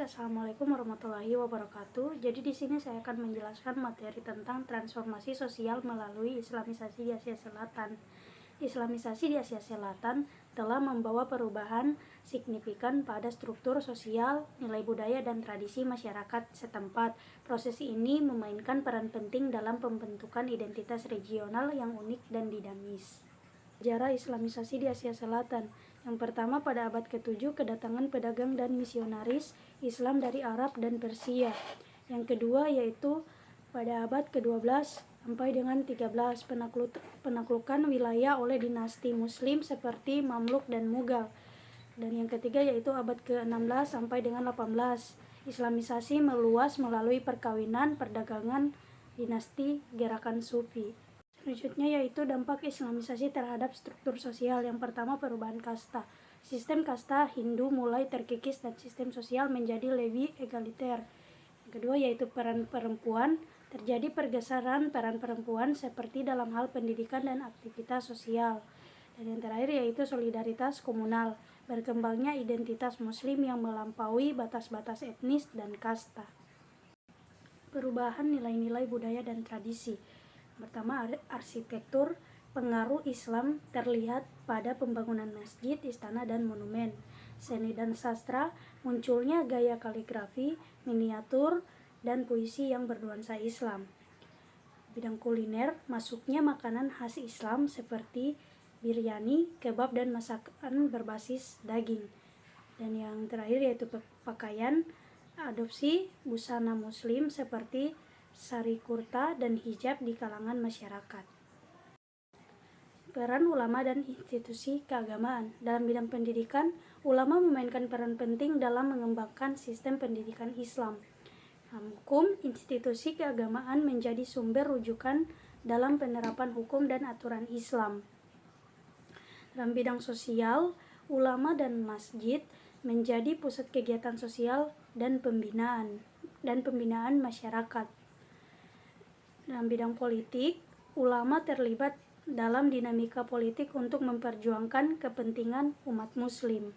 Assalamualaikum warahmatullahi wabarakatuh. Jadi di sini saya akan menjelaskan materi tentang transformasi sosial melalui Islamisasi di Asia Selatan. Islamisasi di Asia Selatan telah membawa perubahan signifikan pada struktur sosial, nilai budaya, dan tradisi masyarakat setempat. Proses ini memainkan peran penting dalam pembentukan identitas regional yang unik dan dinamis. Sejarah Islamisasi di Asia Selatan. Yang pertama, pada abad ke-7, kedatangan pedagang dan misionaris Islam dari Arab dan Persia. Yang kedua yaitu pada abad ke-12 sampai dengan 13, penaklukan wilayah oleh dinasti Muslim seperti Mamluk dan Mughal. Dan yang ketiga yaitu abad ke-16 sampai dengan 18, Islamisasi meluas melalui perkawinan, perdagangan, dinasti, gerakan Sufi. Selanjutnya yaitu dampak Islamisasi terhadap struktur sosial. Yang pertama, perubahan kasta. Sistem kasta Hindu mulai terkikis dan sistem sosial menjadi lebih egaliter. Yang kedua yaitu peran perempuan. Terjadi pergeseran peran perempuan seperti dalam hal pendidikan dan aktivitas sosial. Dan yang terakhir yaitu solidaritas komunal. Berkembangnya identitas Muslim yang melampaui batas-batas etnis dan kasta. Perubahan nilai-nilai budaya dan tradisi. Pertama, arsitektur. Pengaruh Islam terlihat pada pembangunan masjid, istana, dan monumen. Seni dan sastra, munculnya gaya kaligrafi, miniatur, dan puisi yang bernuansa Islam. Bidang kuliner, masuknya makanan khas Islam seperti biryani, kebab, dan masakan berbasis daging. Dan yang terakhir yaitu pakaian, adopsi busana Muslim seperti sari kurta dan hijab di kalangan masyarakat. Peran ulama dan institusi keagamaan. Dalam bidang pendidikan, ulama memainkan peran penting dalam mengembangkan sistem pendidikan Islam. Hukum, institusi keagamaan menjadi sumber rujukan dalam penerapan hukum dan aturan Islam. Dalam bidang sosial, ulama dan masjid menjadi pusat kegiatan sosial dan pembinaan masyarakat. Dalam bidang politik, ulama terlibat dalam dinamika politik untuk memperjuangkan kepentingan umat Muslim.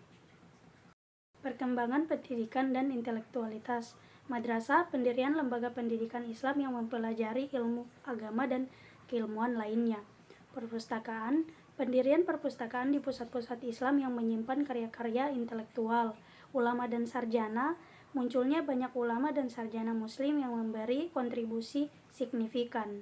Perkembangan pendidikan dan intelektualitas. Madrasah, pendirian lembaga pendidikan Islam yang mempelajari ilmu agama dan keilmuan lainnya. Perpustakaan, pendirian perpustakaan di pusat-pusat Islam yang menyimpan karya-karya intelektual. Ulama dan sarjana, munculnya banyak ulama dan sarjana Muslim yang memberi kontribusi signifikan.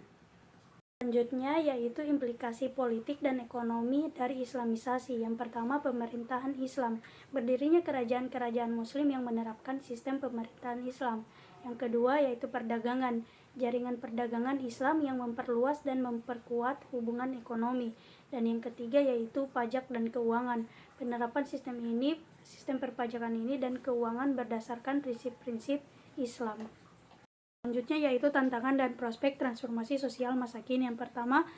Selanjutnya yaitu implikasi politik dan ekonomi dari Islamisasi. Yang pertama, pemerintahan Islam. Berdirinya kerajaan-kerajaan Muslim yang menerapkan sistem pemerintahan Islam. Yang kedua yaitu perdagangan. Jaringan perdagangan Islam yang memperluas dan memperkuat hubungan ekonomi. Dan yang ketiga yaitu pajak dan keuangan. Penerapan sistem perpajakan ini dan keuangan berdasarkan prinsip-prinsip Islam. Selanjutnya yaitu tantangan dan prospek transformasi sosial masa kini. Yang pertama,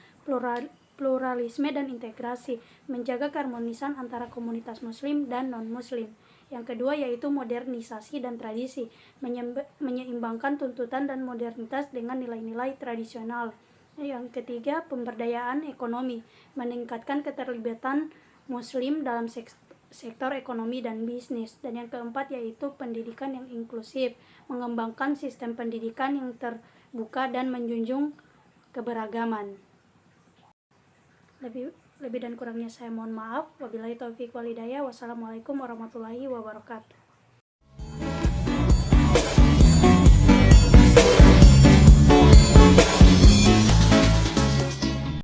pluralisme dan integrasi, menjaga keharmonisan antara komunitas Muslim dan non-Muslim. Yang kedua yaitu modernisasi dan tradisi, menyeimbangkan tuntutan dan modernitas dengan nilai-nilai tradisional. Yang ketiga, pemberdayaan ekonomi, meningkatkan keterlibatan Muslim dalam sektor ekonomi dan bisnis. Dan yang keempat yaitu pendidikan yang inklusif, mengembangkan sistem pendidikan yang terbuka dan menjunjung keberagaman. Lebih dan kurangnya saya mohon maaf. Wabillahi taufiq wal hidayah. Wassalamualaikum warahmatullahi wabarakatuh.